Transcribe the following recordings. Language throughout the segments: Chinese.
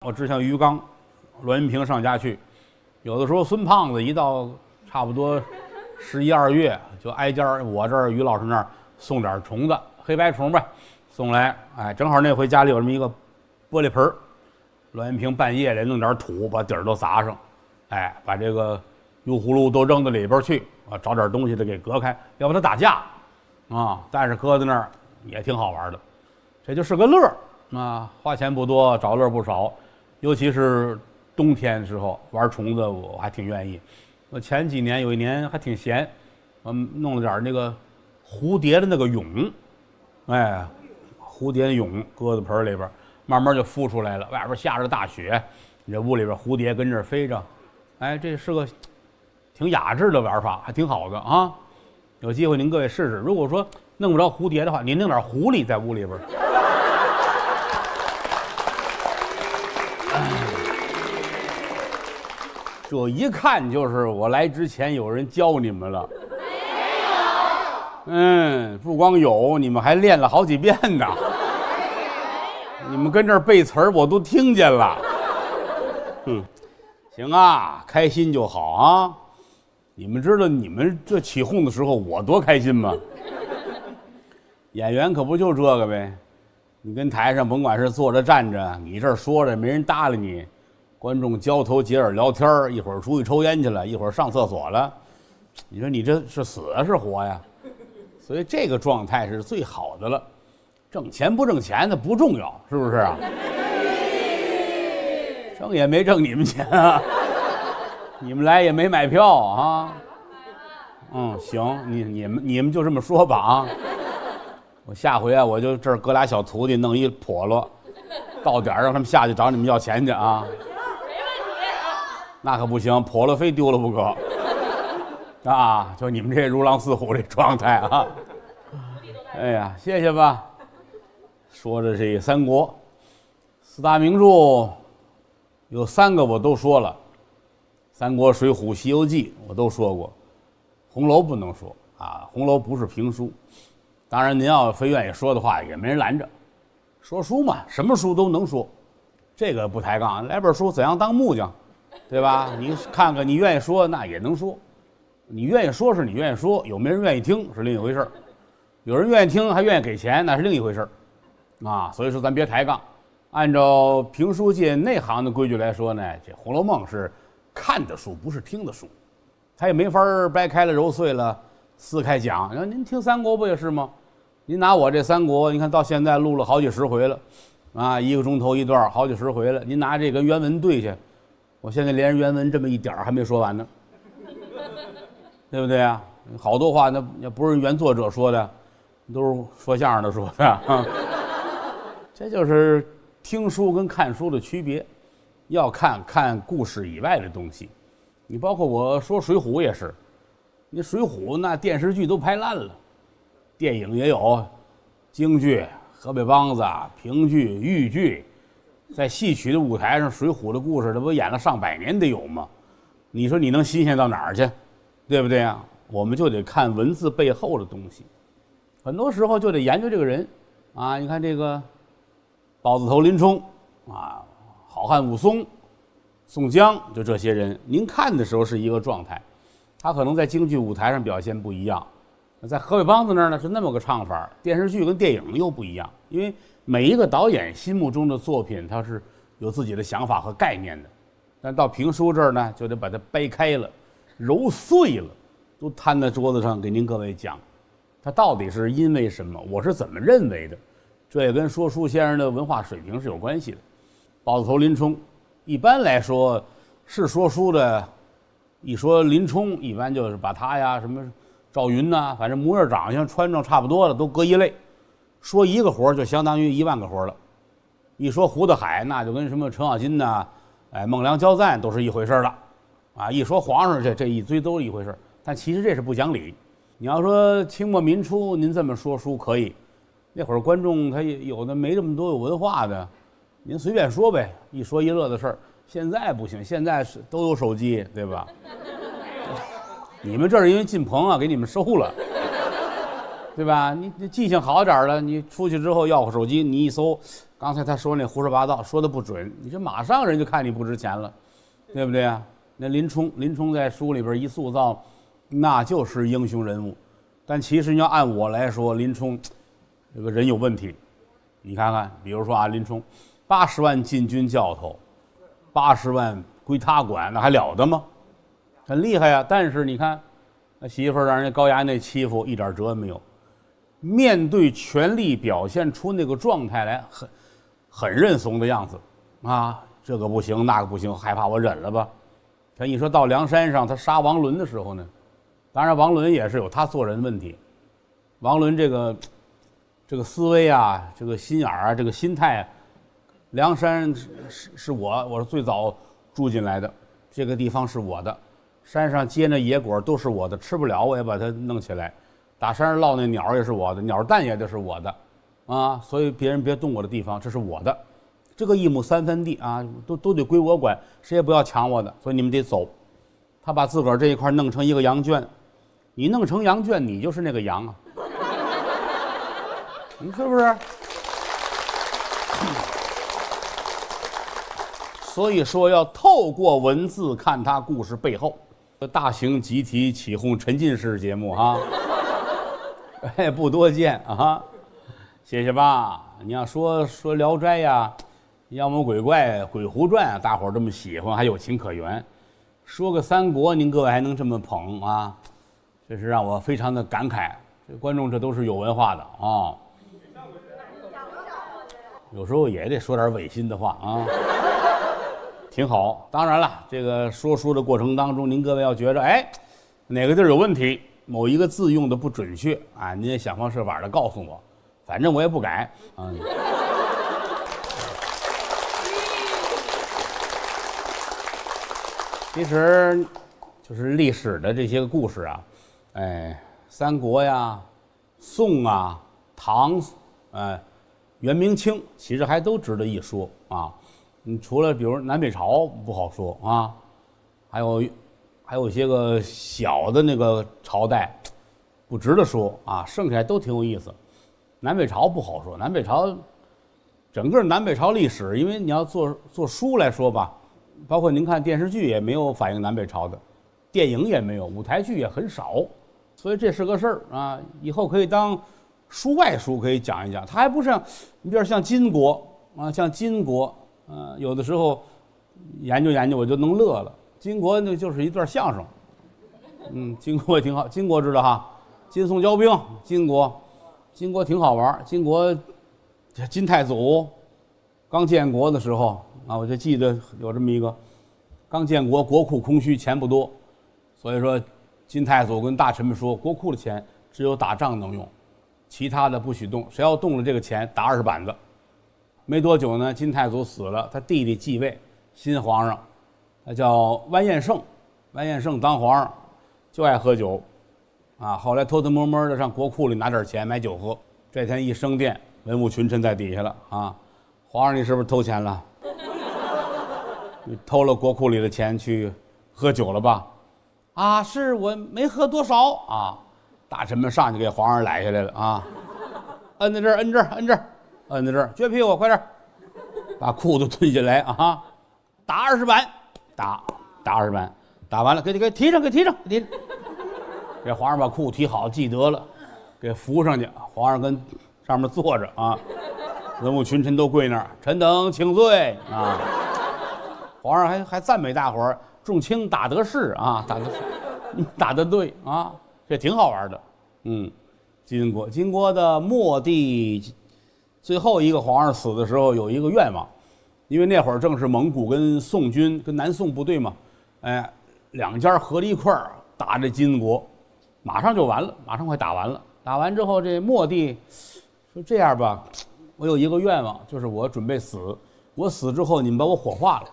我只向于刚、栾云平上家去，有的时候孙胖子一到差不多11、2月，就挨家我这儿于老师那儿送点虫子，黑白虫呗，送来。哎，正好那回家里有这么一个玻璃盆，栾云平半夜里弄点土把底儿都砸上，哎，把这个油葫芦都扔到里边去啊，找点东西的给隔开，要不他打架啊。但是搁在那儿也挺好玩的，这就是个乐啊，花钱不多，找乐不少。尤其是冬天的时候玩虫子，我还挺愿意。我前几年有一年还挺闲，弄了点那个蝴蝶的那个蛹，哎，蝴蝶蛹搁在盆里边，慢慢就孵出来了。外边下着大雪，你这屋里边蝴蝶跟这儿飞着，哎，这是个挺雅致的玩法，还挺好的啊。有机会您各位试试。如果说弄不着蝴蝶的话，您弄点狐狸在屋里边。这一看就是我来之前有人教你们了。没有。不光有，你们还练了好几遍呢。你们跟这儿背词儿，我都听见了。行啊，开心就好啊。你们知道你们这起哄的时候我多开心吗？演员可不就这个呗。你跟台上甭管是坐着站着，你这儿说着没人搭理你，观众交头接耳聊天，一会儿出去抽烟去了，一会儿上厕所了，你说你这是死啊是活呀？所以这个状态是最好的了。挣钱不挣钱的不重要，是不是啊？挣也没挣你们钱啊，你们来也没买票啊。行，你们就这么说吧啊。我下回啊，我就这儿搁俩小徒弟，弄一笸箩，到点儿让他们下去找你们要钱去啊。没问题。那可不行，笸箩非丢了不可。啊，就你们这如狼似虎这状态啊。哎呀，谢谢吧。说的这三国四大名著有3个我都说了，三国、水浒、西游记我都说过，红楼不能说啊，红楼不是评书。当然您要非愿意说的话也没人拦着，说书嘛，什么书都能说，这个不抬杠。来本书怎样当木匠，对吧？你看看，你愿意说那也能说，你愿意说是你愿意说，有没人愿意听是另一回事，有人愿意听还愿意给钱那是另一回事啊。所以说咱别抬杠，按照评书界内行的规矩来说呢，这《红楼梦》是看的书，不是听的书，它也没法掰开了揉碎了撕开讲。然后您听三国不也是吗？您拿我这三国，你看到现在录了好几十回了，啊，1个钟头一段，好几十回了。您拿这跟原文对去，我现在连原文这么一点还没说完呢，对不对啊？好多话那也不是原作者说的，都是说相声的说的。这就是听书跟看书的区别，要看故事以外的东西。你包括我说《水浒》也是，你《水浒》那电视剧都拍烂了。电影也有，京剧、河北梆子、评剧、豫剧，在戏曲的舞台上，《水浒》的故事，这不演了上百年得有吗？你说你能新鲜到哪儿去？对不对啊？我们就得看文字背后的东西，很多时候就得研究这个人啊。你看这个豹子头林冲啊，好汉武松、宋江，就这些人，您看的时候是一个状态，他可能在京剧舞台上表现不一样。在河北梆子那儿呢是那么个唱法，电视剧跟电影又不一样，因为每一个导演心目中的作品他是有自己的想法和概念的，但到评书这儿呢就得把它掰开了揉碎了，都摊在桌子上给您各位讲，它到底是因为什么，我是怎么认为的，这也跟说书先生的文化水平是有关系的。豹子头林冲一般来说是说书的，一说林冲一般就是把他呀什么赵云呐，反正模样长相穿着差不多了，都搁一类。说一个活就相当于1万个活了。一说胡德海，那就跟什么程咬金呐，孟良交赞都是一回事了。啊，一说皇上这一堆都是一回事，但其实这是不讲理。你要说清末民初，您这么说书可以，那会儿观众他有的没这么多有文化的，您随便说呗，一说一乐的事儿。现在不行，现在是都有手机，对吧？你们这是因为进棚啊，给你们收了。对吧？你记性好点了，你出去之后要个手机，你一搜，刚才他说那胡说八道，说的不准，你这马上人就看你不值钱了，对不对啊？那林冲在书里边一塑造，那就是英雄人物，但其实你要按我来说，林冲这个人有问题。你看看，比如说啊，林冲80万禁军教头，80万归他管，那还了得吗？很厉害呀。但是你看，那媳妇儿让人家高衙内欺负，一点辙没有。面对权力，表现出那个状态来，很认怂的样子啊，这个不行，那个不行，害怕我忍了吧。可你说到梁山上，他杀王伦的时候呢，当然王伦也是有他做人问题。王伦这个思维啊，这个心眼儿啊，这个心态啊，梁山是我是最早住进来的，这个地方是我的，山上结那野果都是我的，吃不了我也把它弄起来，打山上落那鸟也是我的，鸟蛋也都是我的，啊，所以别人别动我的地方，这是我的，这个1亩3分地啊，都得归我管，谁也不要抢我的，所以你们得走。他把自个儿这一块弄成一个羊圈，你弄成羊圈，你就是那个羊啊，你是不是？所以说要透过文字看他故事背后。大型集体起哄沉浸式节目哈，哎，不多见啊，谢谢吧。你要说《聊斋》呀，妖魔鬼怪、鬼狐传啊，大伙儿这么喜欢，还有情可原。说个三国，您各位还能这么捧啊，这是让我非常的感慨。这观众这都是有文化的啊，有时候也得说点违心的话啊。挺好，当然了，这个说书的过程当中，您各位要觉着，哎，哪个地儿有问题，某一个字用的不准确啊，您也想方设法的告诉我，反正我也不改啊。其实，就是历史的这些个故事啊，哎，三国呀、宋啊、唐，元明清，其实还都值得一说啊。除了比如南北朝不好说啊，还有一些个小的那个朝代不值得说啊，剩下都挺有意思。南北朝不好说，南北朝整个南北朝历史，因为你要做书来说吧，包括您看电视剧也没有反映南北朝的，电影也没有，舞台剧也很少，所以这是个事儿啊。以后可以当书外书可以讲一讲，它还不像你比如像金国啊，像金国。有的时候研究研究我就能乐了。金国那就是一段相声，金国也挺好，金国知道哈，金宋交兵，金国挺好玩。金国金太祖刚建国的时候啊，我就记得有这么一个，刚建国国库空虚，钱不多，所以说金太祖跟大臣们说，国库的钱只有打仗能用，其他的不许动，谁要动了这个钱打20板子。没多久呢，金太祖死了，他弟弟继位，新皇上，他叫完颜晟。完颜晟当皇上就爱喝酒，啊，后来偷偷摸摸的上国库里拿点钱买酒喝。这天一升殿，文武群臣在底下了啊，皇上你是不是偷钱了？你偷了国库里的钱去喝酒了吧？啊，是我没喝多少啊。大臣们上去给皇上揽下来了啊，摁在这儿，摁这儿，摁这儿。摁在这儿，撅屁股，快点，把裤子吞下来啊！打20板，打20板，打完了给提上，给提上。这皇上把裤提好，记得了，给扶上去。皇上跟上面坐着啊，文武群臣都跪那儿，臣等请罪啊！皇上还赞美大伙儿重卿打得是啊，打得对啊，这挺好玩的。金国的末帝。最后一个皇上死的时候有一个愿望，因为那会儿正是蒙古跟宋军跟南宋部队嘛，两家合在一块儿打这金国，马上就完了，马上快打完了。打完之后，这末帝说这样吧，我有一个愿望，就是我准备死，我死之后你们把我火化了，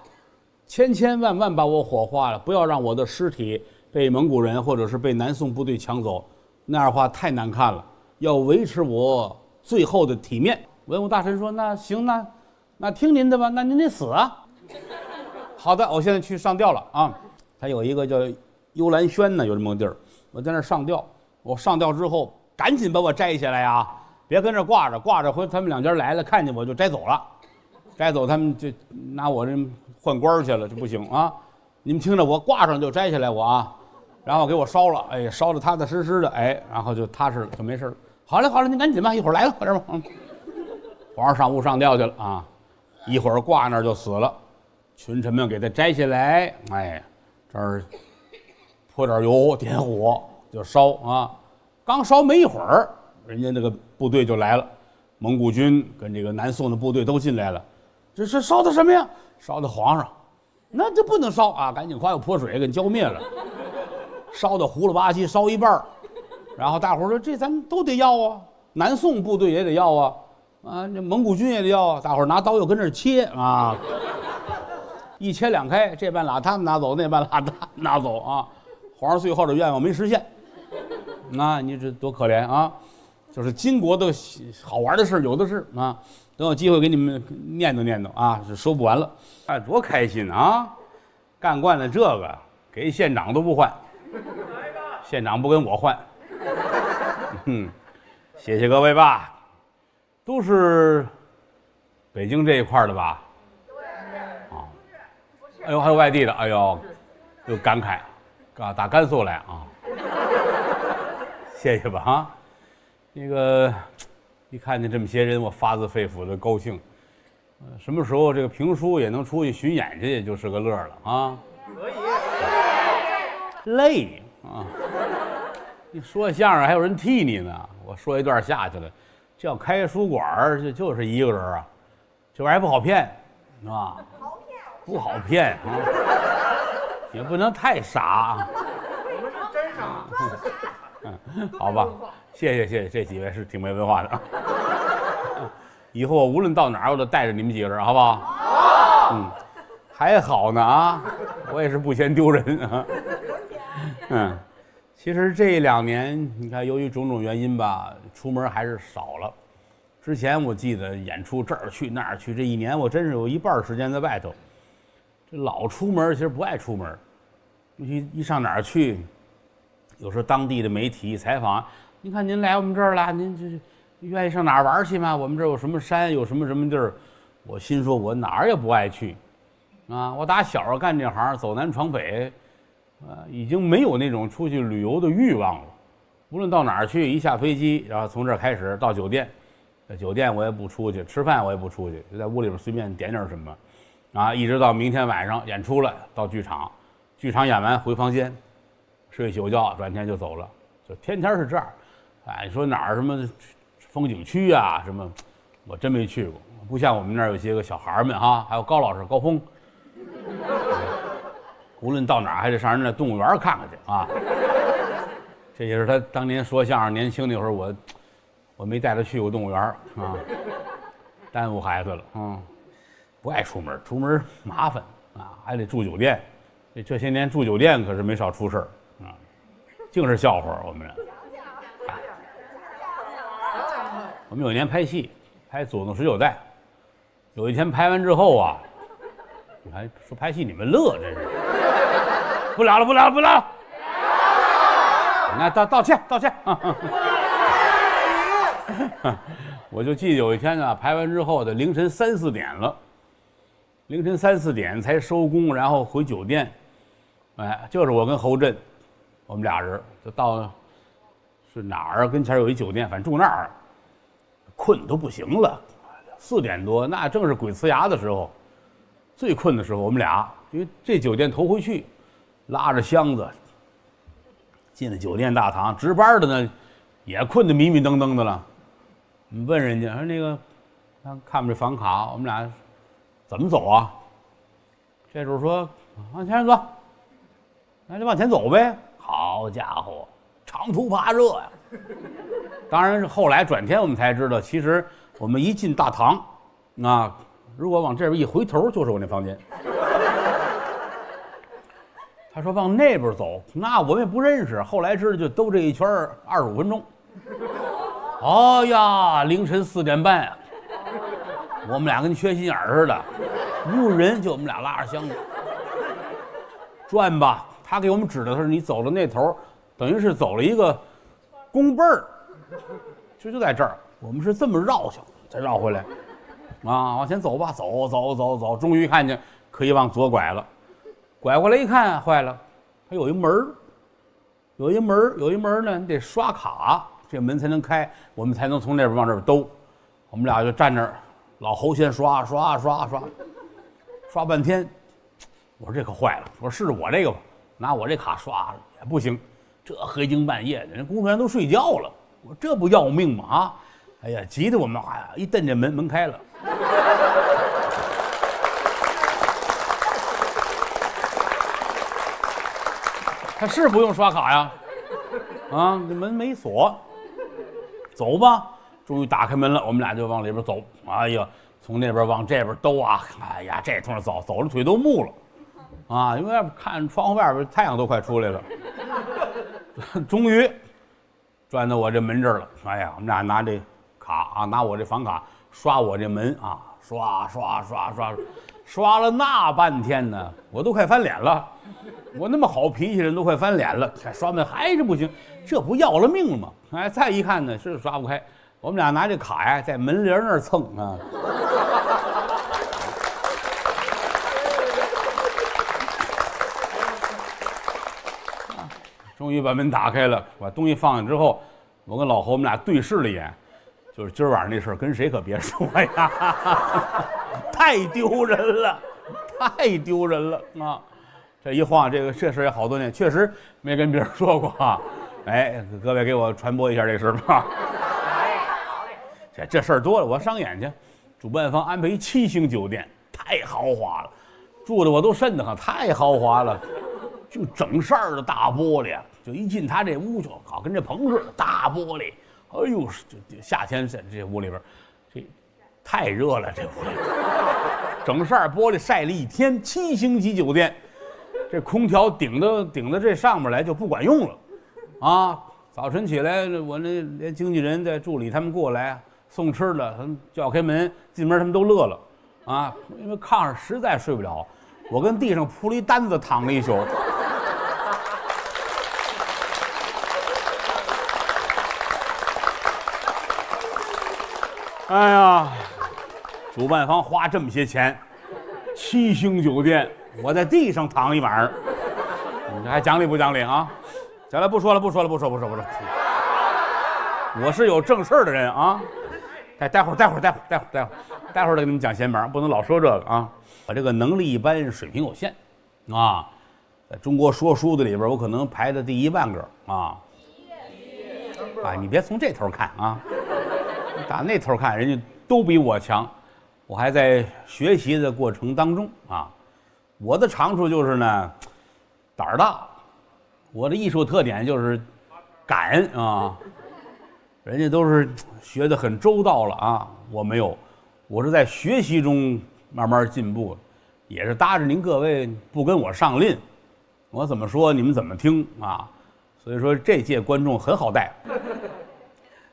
千万把我火化了，不要让我的尸体被蒙古人或者是被南宋部队抢走，那样的话太难看了，要维持我最后的体面。文武大臣说：“那行，那听您的吧，那您得死啊。”好的，我现在去上吊了啊。他有一个叫幽兰轩呢，有这么个地儿，我在那儿上吊。我上吊之后，赶紧把我摘下来啊！别跟这挂着，挂着回他们两家来了，看见我就摘走了，摘走他们就拿我这换官去了，这不行啊！你们听着，我挂上就摘下来我啊，然后给我烧了，哎，烧得踏踏实实的，哎，然后就踏实了，就没事了。好了好了，您赶紧吧，一会儿来了，快点吧。皇上上屋上吊去了啊，一会儿挂那儿就死了，群臣们给他摘下来，哎，这儿泼点油，点火就烧啊。刚烧没一会儿，人家那个部队就来了，蒙古军跟这个南宋的部队都进来了。这是烧的什么呀？烧的皇上，那这不能烧啊！赶紧快又泼水给浇灭了，烧的糊了吧唧，烧一半，然后大伙说这咱都得要啊，南宋部队也得要啊，啊，这蒙古军也得要啊，大伙拿刀又跟这切啊，一切两开，这半拉他们拿走，那半拉他们拿走啊，皇上最后的愿望没实现。那你这多可怜啊！就是金国的好玩的事有的是啊，等有机会给你们念叨念叨啊，是说不完了。啊，多开心啊！干惯了这个，给县长都不换，县长不跟我换。谢谢各位吧，都是北京这一块的吧？啊，哎呦，还有外地的，哎呦，又感慨，打甘肃来啊。谢谢吧哈，那个一看见这么些人，我发自肺腑的高兴。什么时候这个评书也能出去巡演去，也就是个乐了啊。可以。累啊！你说相声还有人替你呢，我说一段下去了，这要开书馆就是一个人啊，这玩意儿不好骗，是吧？不好骗啊，也不能太傻。我们是真傻。好吧，谢谢，这几位是挺没文化的。以后我无论到哪儿，我都带着你们几个人，好不好？好。还好呢啊，我也是不嫌丢人啊。其实这2年，你看，由于种种原因吧，出门还是少了。之前我记得演出这儿去那儿去，这1年我真是有一半时间在外头。这老出门，其实不爱出门，一上哪儿去。有时候当地的媒体采访，您看您来我们这儿了，您这愿意上哪儿玩去吗？我们这儿有什么山，有什么地儿？我心说，我哪儿也不爱去，啊！我打小干这行，走南闯北，已经没有那种出去旅游的欲望了。无论到哪儿去，一下飞机，然后从这儿开始到酒店，酒店我也不出去，吃饭我也不出去，就在屋里边随便点点什么，啊，一直到明天晚上演出了，到剧场演完回房间。睡宿觉，转天就走了，就天天是这样。哎，说哪儿什么风景区啊什么，我真没去过。不像我们那儿有些个小孩们哈，还有高老师高峰，无论到哪儿还得上人家动物园看看去啊。这也是他当年说相声年轻那会儿，我没带他去过动物园啊，耽误孩子了。不爱出门，出门麻烦啊，还得住酒店。这些年住酒店可是没少出事儿。净是笑话，我们有一年拍戏，拍《左宗19代》，有一天拍完之后啊，你还说拍戏你们乐，真是不聊了。那道歉。我就记得有一天呢，拍完之后的凌晨3、4点了，凌晨3、4点才收工，然后回酒店。哎，就是我跟侯震。我们俩人就到是哪儿跟前有一酒店，反正住那儿，困都不行了。4点多，那正是鬼呲牙的时候，最困的时候。我们俩因为这酒店头回去，拉着箱子进了酒店大堂，值班的呢也困得迷迷瞪瞪的了。我们问人家说那个，看不这房卡，我们俩怎么走啊？这时候说往前走，那就往前走呗。好家伙，长途跋涉呀！当然是后来转天我们才知道，其实我们一进大堂，如果往这边一回头，就是我那房间。他说往那边走，那我们也不认识。后来知道就兜这一圈25分钟。哎呀，凌晨4点半，我们俩跟缺心眼儿似的，无人，就我们俩拉着箱子转吧。他给我们指的是，你走到那头，等于是走了一个弓背儿，就在这儿，我们是这么绕去，再绕回来，啊，往前走吧，走，终于看见可以往左拐了，拐过来一看，坏了，它有一门儿，有一门呢，你得刷卡，这门才能开，我们才能从那边往这边兜。我们俩就站那儿，老侯先刷半天，我说这可坏了，我说试试我这个吧，拿我这卡刷也不行，这黑更半夜的，人工作人员都睡觉了，我说这不要命吗？啊，哎呀，急得我们哎呀一蹬这门开了。他是不用刷卡呀，啊，这门没锁，走吧，终于打开门了，我们俩就往里边走。哎呀，从那边往这边兜啊，哎呀，这通走着腿都木了，啊，因为看窗户外边太阳都快出来了。终于转到我这门这儿了，哎呀，我们俩拿这卡啊，拿我这房卡刷我这门啊，刷了那半天呢，我都快翻脸了。我那么好脾气人都快翻脸了，刷门还是不行，这不要了命了吗？哎，再一看呢，是刷不开。我们俩拿这卡呀，在门帘那儿蹭啊。终于把门打开了，把东西放下之后，我跟老侯我们俩对视了一眼，就是今儿晚上那事儿跟谁可别说呀，太丢人了，太丢人了啊！这一晃，这事也好多年，确实没跟别人说过啊。哎，各位给我传播一下这事吧。这事儿多了，我伤眼去。主办方安排7星酒店，太豪华了，住的我都瘆得慌，太豪华了。就整扇儿的大玻璃啊，就一进他这屋就好跟这棚似的，大玻璃。哎呦，这夏天在这屋里边，这太热了，这屋里整扇玻璃晒了一天，7星级酒店。这空调顶到这上面来就不管用了，啊！早晨起来，我那连经纪人在助理他们过来送吃的，他们叫开门进门，他们都乐了，啊！因为炕上实在睡不了，我跟地上铺了一单子躺了一宿。哎呀，主办方花这么些钱，7星酒店。我在地上躺一晚上，你这还讲理不讲理啊？行了，不说了。我是有正事儿的人啊。待会儿再给你们讲闲板，不能老说这个啊。我这个能力一般，水平有限啊。在中国说书的里边，我可能排在第1万个啊。啊，你别从这头看啊，打那头看，人家都比我强。我还在学习的过程当中啊。我的长处就是呢，胆儿大。我的艺术特点就是敢啊，人家都是学得很周到了啊，我没有，我是在学习中慢慢进步，也是搭着您各位不跟我上吝，我怎么说你们怎么听啊，所以说这届观众很好带。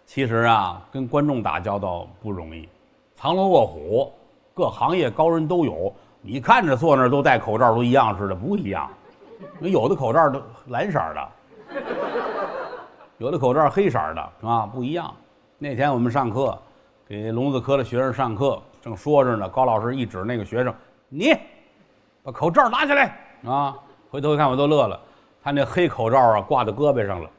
其实啊，跟观众打交道不容易，藏龙卧虎，各行业高人都有。你看着坐那儿都戴口罩都一样似的，不一样。有的口罩都蓝色的，有的口罩黑色的啊，不一样。那天我们上课，给聋子科的学生上课，正说着呢，高老师一指那个学生，你把口罩拿下来啊！回头一看我都乐了，他那黑口罩啊挂在胳膊上了。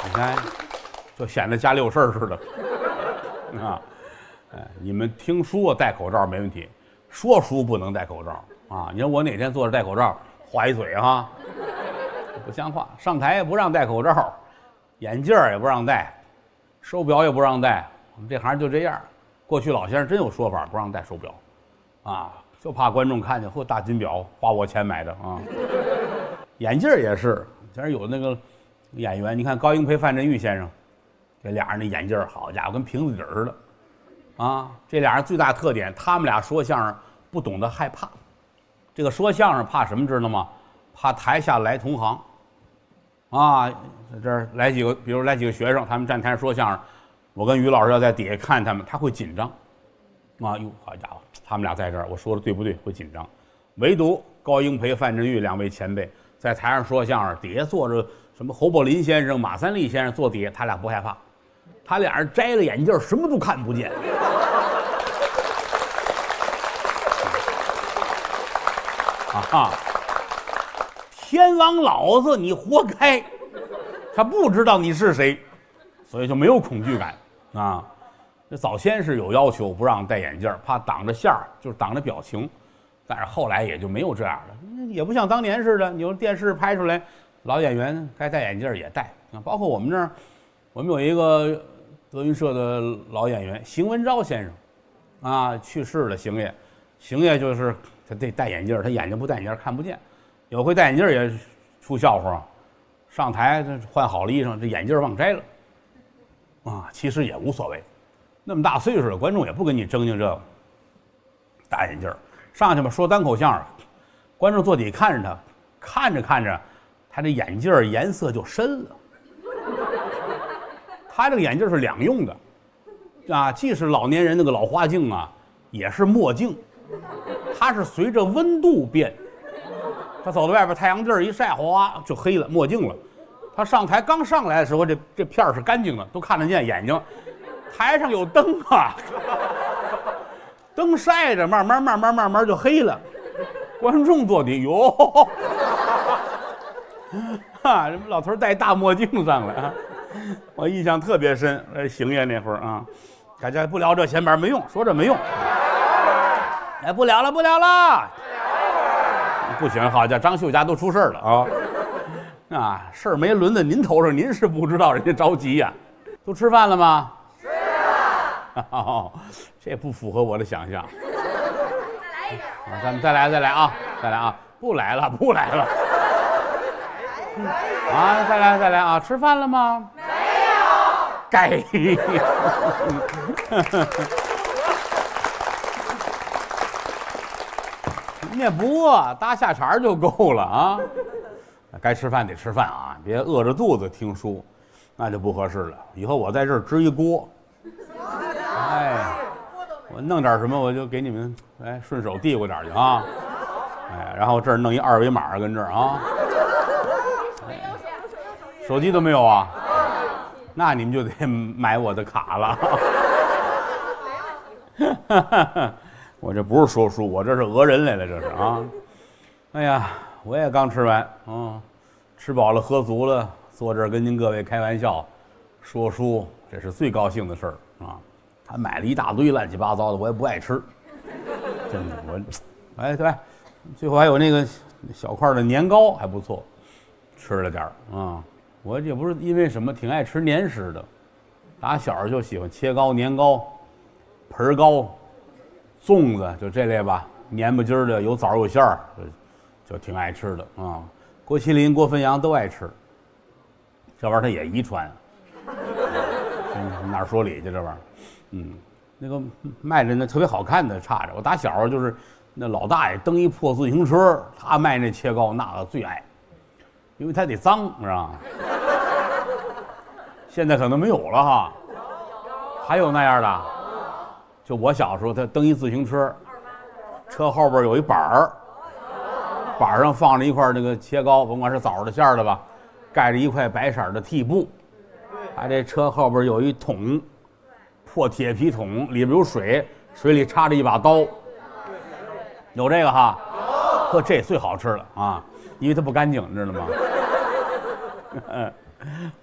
你看。就显得家里有事儿似的，啊，哎，你们听书戴口罩没问题，说书不能戴口罩啊！你说我哪天坐着戴口罩，画一嘴哈，不像话。上台也不让戴口罩，眼镜也不让戴，手表也不让戴。我们这行就这样。过去老先生真有说法，不让戴手表，啊，就怕观众看见，嚯，大金表，花我钱买的啊。眼镜也是，前有那个演员，你看高英培、范振钰先生。这俩人的眼镜，好家伙，跟瓶子底儿似的，啊！这俩人最大特点，他们俩说相声不懂得害怕。这个说相声怕什么知道吗？怕台下来同行，啊，这儿来几个，比如来几个学生，他们站台上说相声，我跟于老师要在底下看他们，他会紧张，啊，哟，好家伙，他们俩在这儿，我说的对不对？会紧张。唯独高英培、范振钰2位前辈在台上说相声，底下坐着什么侯宝林先生、马三立先生，坐底下他俩不害怕，他俩人摘了眼镜，什么都看不见。啊！天王老子，你活该！他不知道你是谁，所以就没有恐惧感啊。这早先是有要求，不让戴眼镜，怕挡着线儿，就是挡着表情。但是后来也就没有这样了，也不像当年似的，你用电视拍出来，老演员该戴眼镜也戴啊。包括我们这儿，我们有一个德云社的老演员邢文昭先生，啊，去世了。邢爷就是他得戴眼镜，他眼睛不戴眼镜看不见。有回戴眼镜也出笑话，上台换好了衣裳，这眼镜忘摘了，啊，其实也无所谓，那么大岁数了，观众也不跟你争这个。戴眼镜上去吧，说单口相声，观众坐底看着他，看着，他这眼镜颜色就深了。他这个眼镜是两用的，啊，既是老年人那个老花镜啊，也是墨镜，它是随着温度变。他走到外边，太阳地一晒，哗就黑了，墨镜了。他上台刚上来的时候，这片是干净的，都看得见眼睛。台上有灯啊，灯晒着，慢慢就黑了。观众坐底，哟，啊，这老头戴大墨镜上来啊，我印象特别深。邢爷那会儿啊，大家不聊这闲板没用，说这没用。哎，不聊了。不行，好家伙，张秀家都出事了啊！啊，事儿没轮到您头上，您是不知道人家着急呀。都吃饭了吗？是啊。哦，这不符合我的想象。咱们再来啊！不来了。啊，再来啊！吃饭了吗？没有。该。你也不饿，搭下茬就够了啊！该吃饭得吃饭啊，别饿着肚子听书，那就不合适了。以后我在这儿支一锅，哎，我弄点什么我就给你们，哎，顺手递过点去啊，哎，然后这儿弄一2维码跟这儿啊，手机都没有啊，那你们就得买我的卡了。我这不是说书，我这是讹人来了，这是啊！哎呀，我也刚吃完，吃饱了喝足了，坐这儿跟您各位开玩笑，说书，这是最高兴的事儿啊！他买了一大堆乱七八糟的，我也不爱吃，真的我，哎对，最后还有那个小块的年糕还不错，吃了点儿啊！我也不是因为什么，挺爱吃年食的，打小就喜欢切糕、年糕、盆糕。粽子就这类吧，黏不筋的，有枣有馅儿，就挺爱吃的啊。郭麒麟、郭汾阳都爱吃，这玩意儿他也遗传。哪说理去这玩意儿？那个卖着那特别好看的插着，我打小就是那老大爷蹬一破自行车，他卖那切糕那个最爱，因为他得脏，是吧？现在可能没有了哈，还有那样的。就我小时候，他蹬一自行车，车后边有一板儿，板上放着一块那个切糕，甭管是枣的馅儿的吧，盖着一块白色的屉布。他这车后边有一桶，破铁皮桶，里边有水，水里插着一把刀。有这个哈？呵，这最好吃了啊，因为它不干净，你知道吗？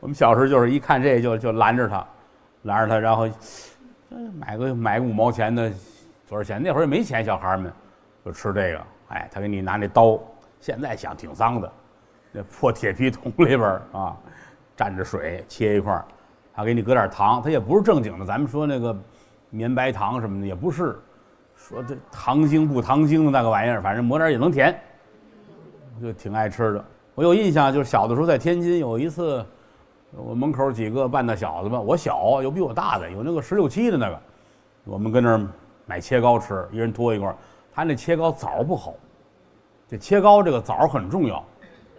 我们小时候就是一看这就拦着他，然后。买个5毛钱的，多少钱？那会儿也没钱，小孩们就吃这个。哎，他给你拿那刀，现在想挺脏的，那破铁皮桶里边啊，蘸着水切一块，他给你搁点糖，他也不是正经的，咱们说那个绵白糖什么的也不是，说这糖精不糖精的那个玩意儿，反正抹点也能甜，就挺爱吃的。我有印象，就是小的时候在天津有一次。我门口几个半大小子吧，我小有比我大的，有那个16、17的那个，我们跟那儿买切糕吃，一人拖一块。他那切糕枣不好，这切糕这个枣很重要，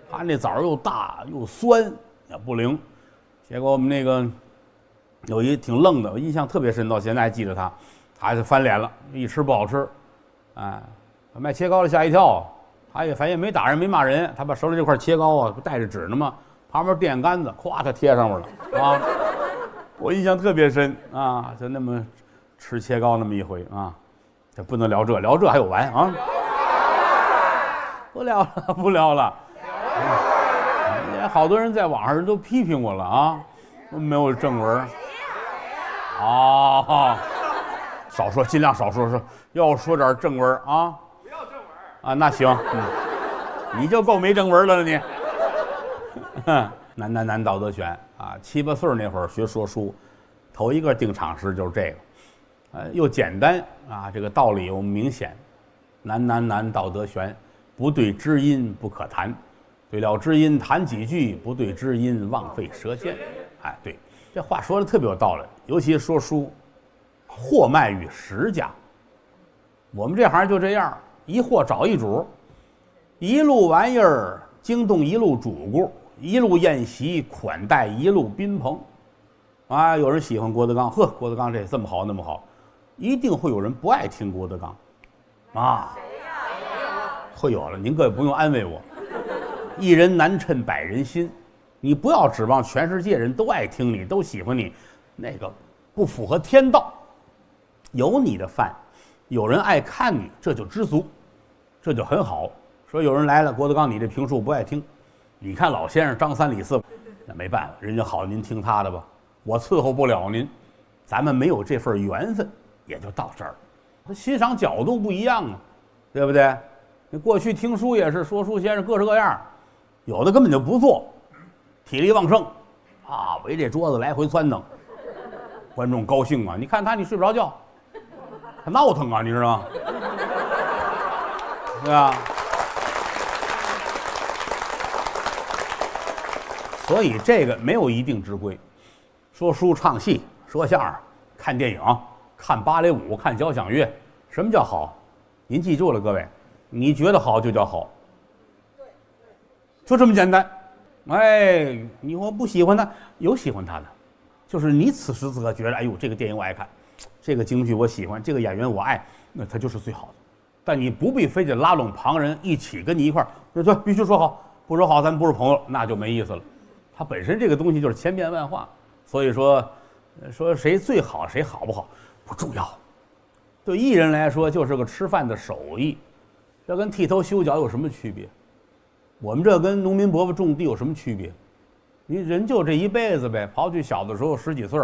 他那枣又大又酸也不灵。结果我们那个有一挺愣的，我印象特别深，到现在还记得他就翻脸了，一吃不好吃，哎，卖切糕的吓一跳，他也反正也没打人没骂人，他把手里这块切糕啊不带着纸呢吗？旁边电线杆子，咵他贴上面了啊！我印象特别深啊，就那么吃切糕那么一回啊，这不能聊这，聊这还有完啊！不聊了，不聊了。好多人在网上都批评我了啊，没有正文。哦，少说，尽量少说，要说点正文啊。不要正文啊，那行，你就够没正文了你。难道德选啊，7、8岁那会儿学说书，头一个定场诗就是这个，又简单啊，这个道理又明显。难道德选，不对知音不可谈，对了知音谈几句，不对知音枉费舌尖。哎，对，这话说的特别有道理，尤其说书，货卖于实家。我们这行就这样，一货找一主，一路玩意儿惊动一路主顾，一路宴席款待一路宾朋。啊，有人喜欢郭德纲，呵，郭德纲这么好那么好，一定会有人不爱听郭德纲，啊，会有了。您各位不用安慰我，一人难称百人心，你不要指望全世界人都爱听你，都喜欢你，那个不符合天道。有你的饭，有人爱看你，这就知足，这就很好。说有人来了，郭德纲你这评书不爱听，你看老先生张三李四，那没办法，人家好，您听他的吧，我伺候不了您，咱们没有这份缘分，也就到这儿了。他欣赏角度不一样啊，对不对？你过去听书也是，说书先生各式各样，有的根本就不做，体力旺盛啊，围这桌子来回窜腾，观众高兴啊，你看他你睡不着觉，他闹腾啊，你知道吗？对吧？所以这个没有一定之规，说书唱戏说相声看电影看芭蕾舞看交响乐，什么叫好？您记住了各位，你觉得好就叫好，就这么简单。哎，你我不喜欢他，有喜欢他的，就是你此时此刻觉得哎呦这个电影我爱看，这个京剧我喜欢，这个演员我爱，那他就是最好的。但你不必非得拉拢旁人一起跟你一块儿，对，必须说好，不说好咱不是朋友，那就没意思了。它本身这个东西就是千变万化，所以说谁最好谁好不好不重要，对艺人来说就是个吃饭的手艺，这跟剃头修脚有什么区别？我们这跟农民伯伯种地有什么区别？你人就这一辈子呗，刨去小的时候10几岁，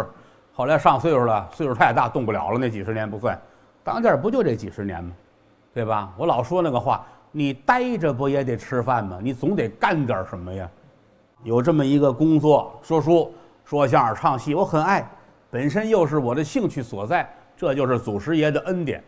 后来上岁数了，岁数太大动不了了，那几十年不算，当家不就这几十年吗？对吧？我老说那个话，你待着不也得吃饭吗？你总得干点什么呀？有这么一个工作，说书说相声唱戏我很爱，本身又是我的兴趣所在，这就是祖师爷的恩典，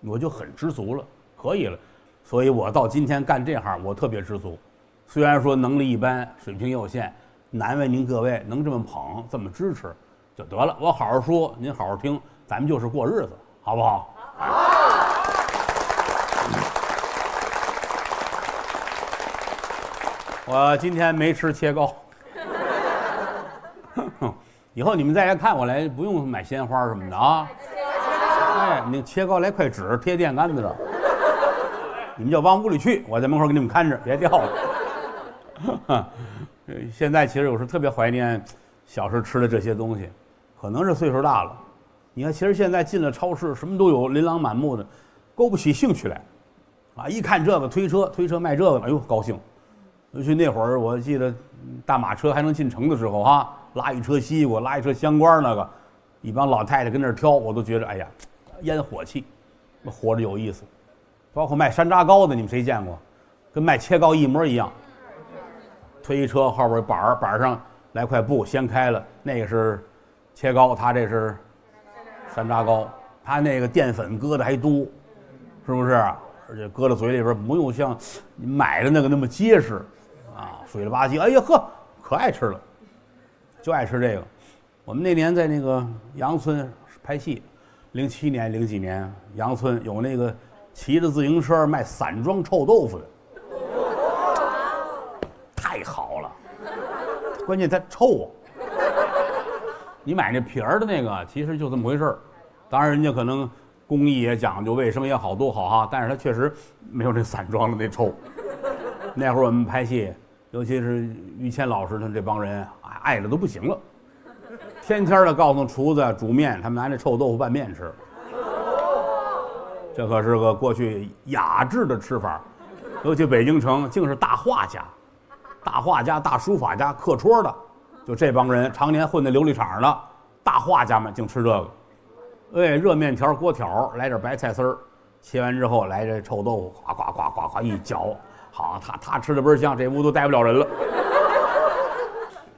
我就很知足了，可以了。所以我到今天干这行我特别知足，虽然说能力一般水平有限，难为您各位能这么捧这么支持就得了。我好好说您好好听，咱们就是过日子，好不好？好。我今天没吃切糕，以后你们再来看我来，不用买鲜花什么的啊。哎，那切糕来块纸贴电杆子上，你们就往屋里去，我在门口给你们看着，别掉了。现在其实有时特别怀念小时候吃的这些东西，可能是岁数大了。你看，其实现在进了超市，什么都有，琳琅满目的，勾不起兴趣来。啊，一看这个推车卖这个，哎呦高兴。尤其那会儿，我记得大马车还能进城的时候哈，拉一车西瓜，拉一车香瓜，那个一帮老太太跟那儿挑，我都觉得哎呀，烟火气，活着有意思。包括卖山楂糕的，你们谁见过？跟卖切糕一模一样。推一车后边板上来块布掀开了，那个是切糕，他这是山楂糕，他那个淀粉搁的还多，是不是？而且搁到嘴里边不用像你买的那个那么结实。啊，水了吧唧，哎呀呵，可爱吃了，就爱吃这个。我们那年在那个杨村拍戏，07年0几年，杨村有那个骑着自行车卖散装臭豆腐的，太好了，关键它臭啊。你买那皮儿的那个，其实就这么回事儿，当然人家可能工艺也讲究，卫生也好多好哈，但是它确实没有那散装的那臭。那会儿我们拍戏，尤其是于谦老师他这帮人，爱的都不行了，天天的告诉厨子煮面，他们拿那臭豆腐拌面吃。这可是个过去雅致的吃法，尤其北京城竟是大画家、大书法家、刻戳的，就这帮人常年混在琉璃厂的大画家们净吃这个。哎，热面条、锅条，来点白菜丝儿，切完之后来这臭豆腐，呱呱呱呱呱一搅，好，他吃的倍儿香，这屋都待不了人了。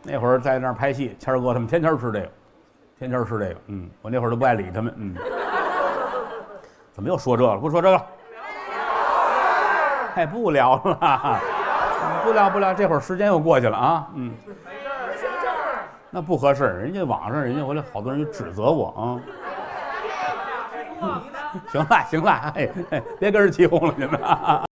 那会儿在那儿拍戏，谦儿哥他们天天吃这个，天天吃这个。我那会儿都不爱理他们。怎么又说这个了？不说这个了。哎，不聊了，不聊，这会儿时间又过去了啊。那不合适，人家网上人家回来好多人就指责我啊。行了，哎，别跟人起哄了，你们。